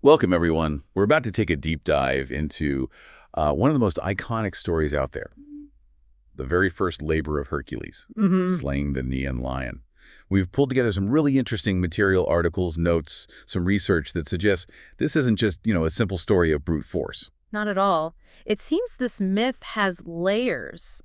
Welcome, everyone. We're about to take a deep dive into one of the most iconic stories out there, the very first labor of Hercules, slaying the Nemean Lion. We've pulled together some really interesting material, articles, notes, some research that suggests this isn't just, a simple story of brute force. Not at all. It seems this myth has layers,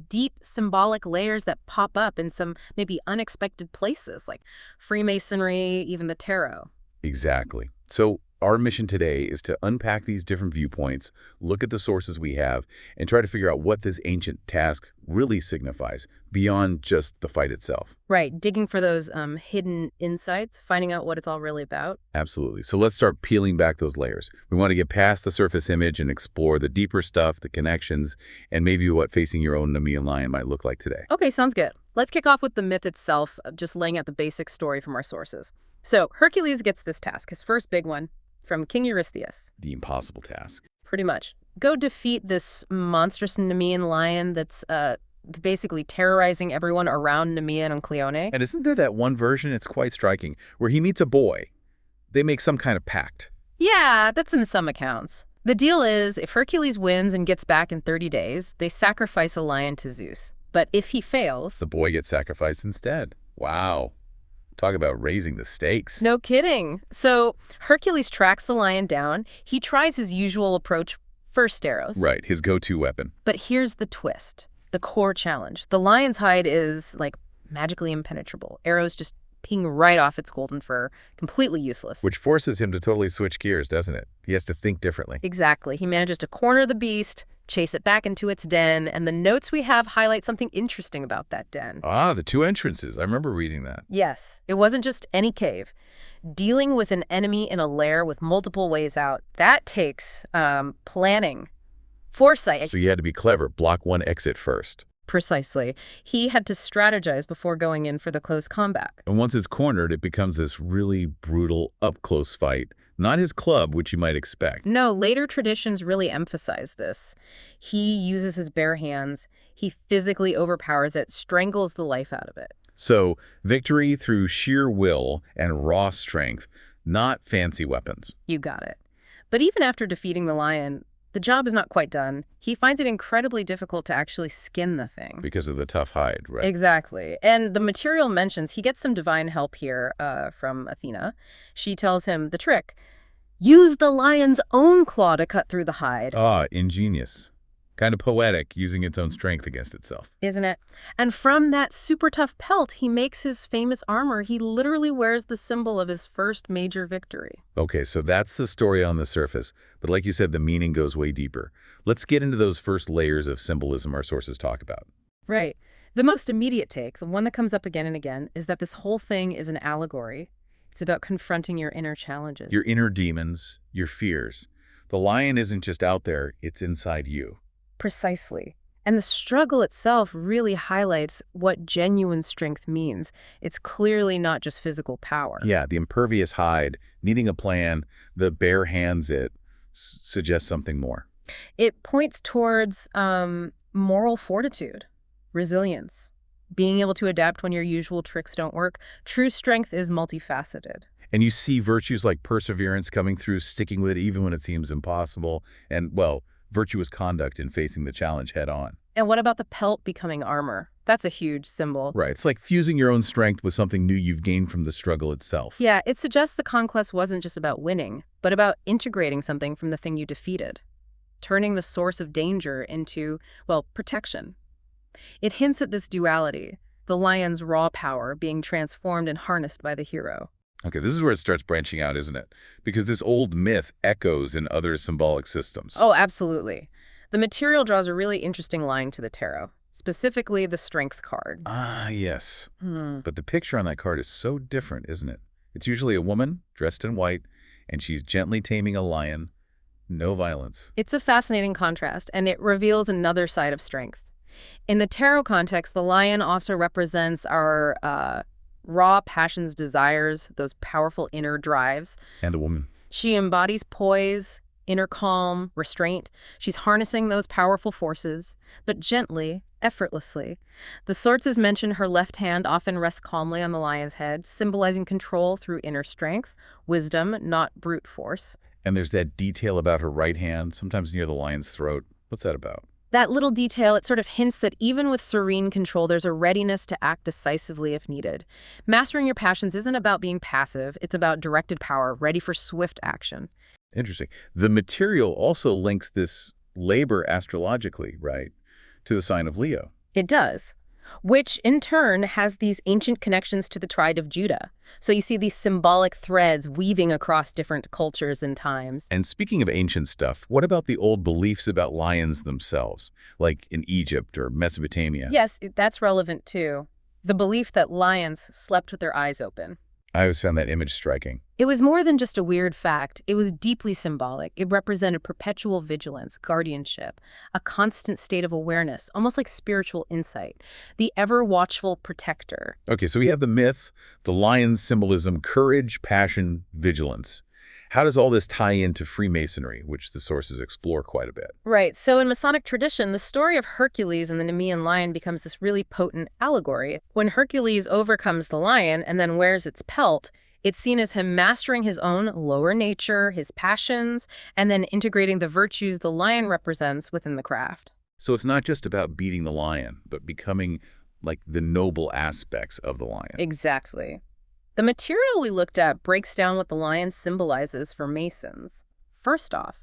deep symbolic layers that pop up in some maybe unexpected places, like Freemasonry, even the tarot. Exactly. So our mission today is to unpack these different viewpoints, look at the sources we have, and try to figure out what this ancient task really signifies beyond just the fight itself. Right, digging for those hidden insights, finding out what it's all really about. Absolutely. So let's start peeling back those layers. We want to get past the surface image and explore the deeper stuff, the connections, and maybe what facing your own Nemean Lion might look like today. Okay, sounds good. Let's kick off with the myth itself, just laying out the basic story from our sources. So Hercules gets this task, his first big one, from King Eurystheus. The impossible task. Pretty much. Go defeat this monstrous Nemean lion that's basically terrorizing everyone around Nemean and Cleone. And isn't there that one version, it's quite striking, where he meets a boy? They make some kind of pact. Yeah, that's in some accounts. The deal is, if Hercules wins and gets back in 30 days, they sacrifice a lion to Zeus. But if he fails... the boy gets sacrificed instead. Wow. Talk about raising the stakes. No kidding. So Hercules tracks the lion down. He tries his usual approach, first arrows. Right, his go-to weapon. But here's the twist, the core challenge. The lion's hide is, like, magically impenetrable. Arrows just ping right off its golden fur, completely useless. Which forces him to totally switch gears, doesn't it? He has to think differently. Exactly. He manages to corner the beast, chase it back into its den, and the notes we have highlight something interesting about that den. Ah, the two entrances. I remember reading that. Yes. It wasn't just any cave. Dealing with an enemy in a lair with multiple ways out, that takes planning, foresight. So you had to be clever. Block one exit first. Precisely. He had to strategize before going in for the close combat. And once it's cornered, it becomes this really brutal, up-close fight. Not his club, which you might expect. No, later traditions really emphasize this. He uses his bare hands. He physically overpowers it, strangles the life out of it. So, victory through sheer will and raw strength, not fancy weapons. You got it. But even after defeating the lion, the job is not quite done. He finds it incredibly difficult to actually skin the thing. Because of the tough hide, right? Exactly. And the material mentions he gets some divine help here from Athena. She tells him the trick. Use the lion's own claw to cut through the hide. Ah, ingenious. Kind of poetic, using its own strength against itself. Isn't it? And from that super tough pelt, he makes his famous armor. He literally wears the symbol of his first major victory. Okay, so that's the story on the surface. But like you said, the meaning goes way deeper. Let's get into those first layers of symbolism our sources talk about. Right. The most immediate take, the one that comes up again and again, is that this whole thing is an allegory. It's about confronting your inner challenges. Your inner demons, your fears. The lion isn't just out there, it's inside you. Precisely. And the struggle itself really highlights what genuine strength means. It's clearly not just physical power. Yeah, the impervious hide, needing a plan, the bare hands suggests something more. It points towards moral fortitude, resilience, being able to adapt when your usual tricks don't work. True strength is multifaceted. And you see virtues like perseverance coming through, sticking with it even when it seems impossible, and, well, virtuous conduct in facing the challenge head on. And what about the pelt becoming armor? That's a huge symbol. Right. It's like fusing your own strength with something new you've gained from the struggle itself. Yeah, it suggests the conquest wasn't just about winning, but about integrating something from the thing you defeated, turning the source of danger into, well, protection. It hints at this duality, the lion's raw power being transformed and harnessed by the hero. Okay, this is where it starts branching out, isn't it? Because this old myth echoes in other symbolic systems. Oh, absolutely. The material draws a really interesting line to the tarot, specifically the strength card. Ah, yes. But the picture on that card is so different, isn't it? It's usually a woman dressed in white, and she's gently taming a lion. No violence. It's a fascinating contrast, and it reveals another side of strength. In the tarot context, the lion also represents our raw passions, desires, those powerful inner drives. And the woman. She embodies poise, Inner calm, restraint. She's harnessing those powerful forces, but gently, effortlessly. The swords as mentioned, her left hand often rests calmly on the lion's head, symbolizing control through inner strength, wisdom, not brute force. And there's that detail about her right hand, sometimes near the lion's throat. What's that about? That little detail, it sort of hints that even with serene control, there's a readiness to act decisively if needed. Mastering your passions isn't about being passive. It's about directed power, ready for swift action. Interesting. The material also links this labor astrologically, right, to the sign of Leo. It does, which in turn has these ancient connections to the tribe of Judah. So you see these symbolic threads weaving across different cultures and times. And speaking of ancient stuff, what about the old beliefs about lions themselves, like in Egypt or Mesopotamia? Yes, that's relevant too. The belief that lions slept with their eyes open. I always found that image striking. It was more than just a weird fact. It was deeply symbolic. It represented perpetual vigilance, guardianship, a constant state of awareness, almost like spiritual insight, the ever-watchful protector. Okay, so we have the myth, the lion's symbolism, courage, passion, vigilance. How does all this tie into Freemasonry, which the sources explore quite a bit? Right, so in Masonic tradition, the story of Hercules and the Nemean Lion becomes this really potent allegory. When Hercules overcomes the lion and then wears its pelt, it's seen as him mastering his own lower nature, his passions, and then integrating the virtues the lion represents within the craft. So it's not just about beating the lion, but becoming like the noble aspects of the lion. Exactly. The material we looked at breaks down what the lion symbolizes for Masons. First off,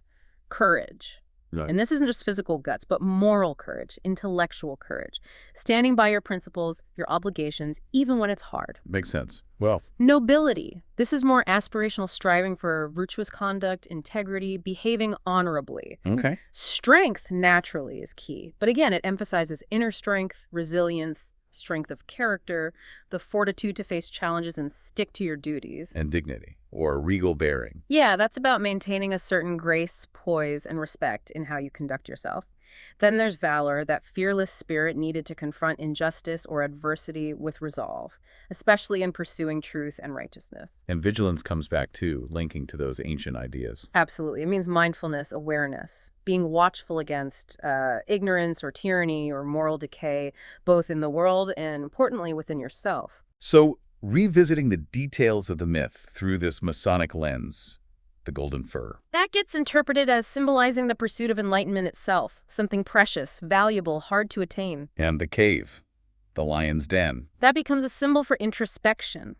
courage. Right. And this isn't just physical guts, but moral courage, intellectual courage, standing by your principles, your obligations, even when it's hard. Makes sense. Well, Nobility. This is more aspirational striving for virtuous conduct, integrity, behaving honorably. okay. Strength, naturally, is key. But again, it emphasizes inner strength, resilience, strength of character, the fortitude to face challenges and stick to your duties. And dignity, or regal bearing. Yeah, that's about maintaining a certain grace, poise, and respect in how you conduct yourself. Then there's valor, that fearless spirit needed to confront injustice or adversity with resolve, especially in pursuing truth and righteousness. And vigilance comes back too, linking to those ancient ideas. Absolutely. It means mindfulness, awareness, being watchful against ignorance or tyranny or moral decay, both in the world and, importantly, within yourself. So, revisiting the details of the myth through this Masonic lens, the golden fur. That gets interpreted as symbolizing the pursuit of enlightenment itself, something precious, valuable, hard to attain. And the cave, the lion's den. That becomes a symbol for introspection,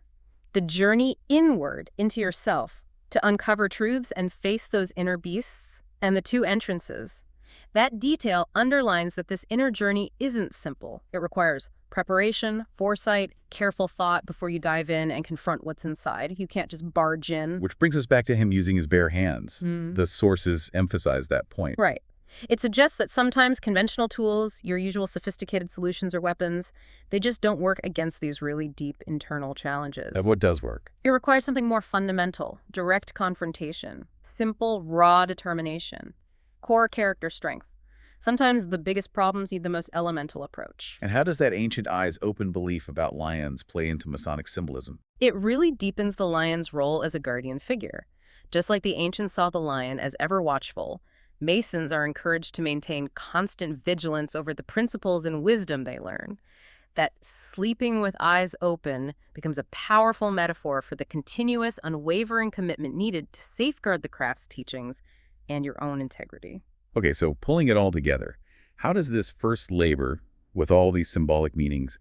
the journey inward into yourself, to uncover truths and face those inner beasts. And the two entrances. That detail underlines that this inner journey isn't simple. It requires preparation, foresight, careful thought before you dive in and confront what's inside. You can't just barge in. Which brings us back to him using his bare hands. The sources emphasize that point. Right. It suggests that sometimes conventional tools, your usual sophisticated solutions or weapons, they just don't work against these really deep internal challenges. What does work? It requires something more fundamental, direct confrontation, simple, raw determination, core character strength. Sometimes the biggest problems need the most elemental approach. And how does that ancient eyes open belief about lions play into Masonic symbolism? It really deepens the lion's role as a guardian figure. Just like the ancients saw the lion as ever watchful, Masons are encouraged to maintain constant vigilance over the principles and wisdom they learn. That sleeping with eyes open becomes a powerful metaphor for the continuous, unwavering commitment needed to safeguard the craft's teachings and your own integrity. Okay, so pulling it all together, how does this first labor, with all these symbolic meanings,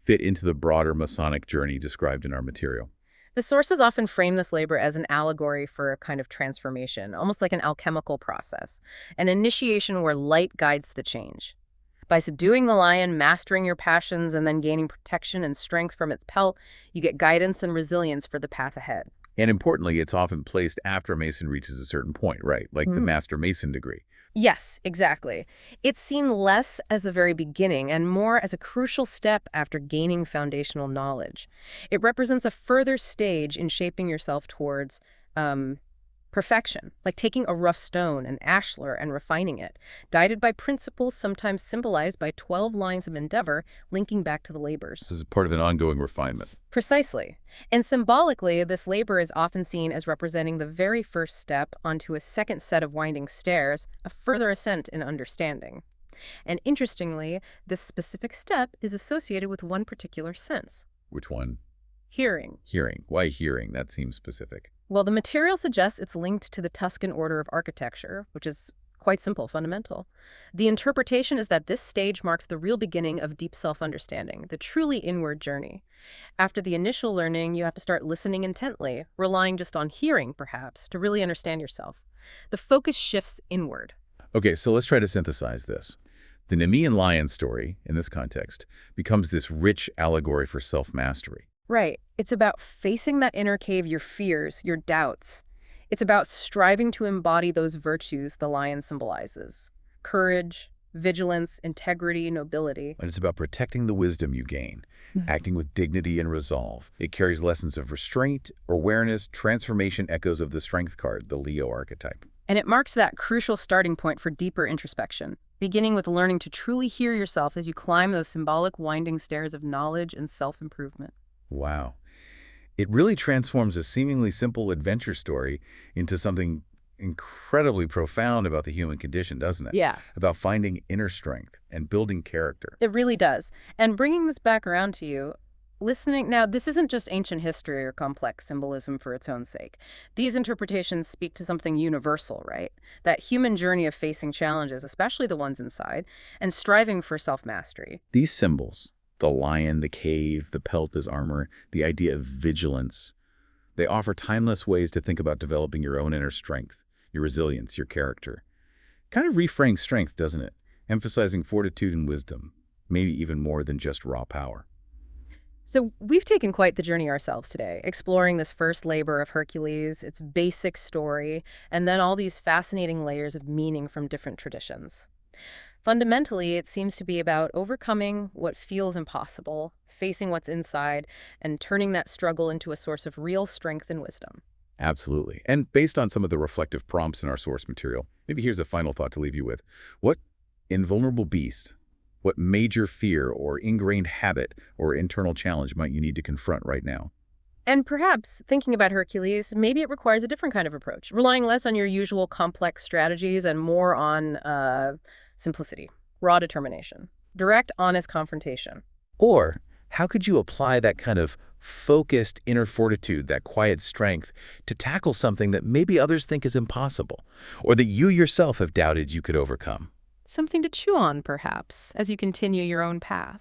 fit into the broader Masonic journey described in our material? The sources often frame this labor as an allegory for a kind of transformation, almost like an alchemical process, an initiation where light guides the change. By subduing the lion, mastering your passions, and then gaining protection and strength from its pelt, you get guidance and resilience for the path ahead. And importantly, it's often placed after a Mason reaches a certain point, right? Like the Master Mason degree. Yes, exactly. It's seen less as the very beginning and more as a crucial step after gaining foundational knowledge. It represents a further stage in shaping yourself towards Perfection, like taking a rough stone, an ashlar, and refining it, guided by principles sometimes symbolized by 12 lines of endeavor linking back to the labors. This is part of an ongoing refinement. Precisely. And symbolically, this labor is often seen as representing the very first step onto a second set of winding stairs, a further ascent in understanding. And interestingly, this specific step is associated with one particular sense. Which one? Hearing. Hearing. Why hearing? That seems specific. Well, the material suggests it's linked to the Tuscan order of architecture, which is quite simple, fundamental. The interpretation is that this stage marks the real beginning of deep self-understanding, the truly inward journey. After the initial learning, you have to start listening intently, relying just on hearing, perhaps, to really understand yourself. The focus shifts inward. Okay, so let's try to synthesize this. The Nemean Lion story, in this context, becomes this rich allegory for self-mastery. Right. It's about facing that inner cave, your fears, your doubts. It's about striving to embody those virtues the lion symbolizes. Courage, vigilance, integrity, nobility. And it's about protecting the wisdom you gain, acting with dignity and resolve. It carries lessons of restraint, awareness, transformation, echoes of the strength card, the Leo archetype. And it marks that crucial starting point for deeper introspection, beginning with learning to truly hear yourself as you climb those symbolic winding stairs of knowledge and self-improvement. Wow. It really transforms a seemingly simple adventure story into something incredibly profound about the human condition, doesn't it? Yeah. About finding inner strength and building character. It really does. And bringing this back around to you, listening, now this isn't just ancient history or complex symbolism for its own sake. These interpretations speak to something universal, right? That human journey of facing challenges, especially the ones inside, and striving for self-mastery. These symbols, the lion, the cave, the pelt as armor, the idea of vigilance, they offer timeless ways to think about developing your own inner strength, your resilience, your character. Kind of reframes strength, doesn't it? Emphasizing fortitude and wisdom, maybe even more than just raw power. So we've taken quite the journey ourselves today, exploring this first labor of Hercules, its basic story, and then all these fascinating layers of meaning from different traditions. Fundamentally, it seems to be about overcoming what feels impossible, facing what's inside, and turning that struggle into a source of real strength and wisdom. Absolutely. And based on some of the reflective prompts in our source material, maybe here's a final thought to leave you with. What invulnerable beast, what major fear or ingrained habit or internal challenge might you need to confront right now? And perhaps, thinking about Hercules, maybe it requires a different kind of approach, relying less on your usual complex strategies and more on simplicity, raw determination, direct, honest confrontation. Or how could you apply that kind of focused inner fortitude, that quiet strength, to tackle something that maybe others think is impossible, or that you yourself have doubted you could overcome? Something to chew on, perhaps, as you continue your own path.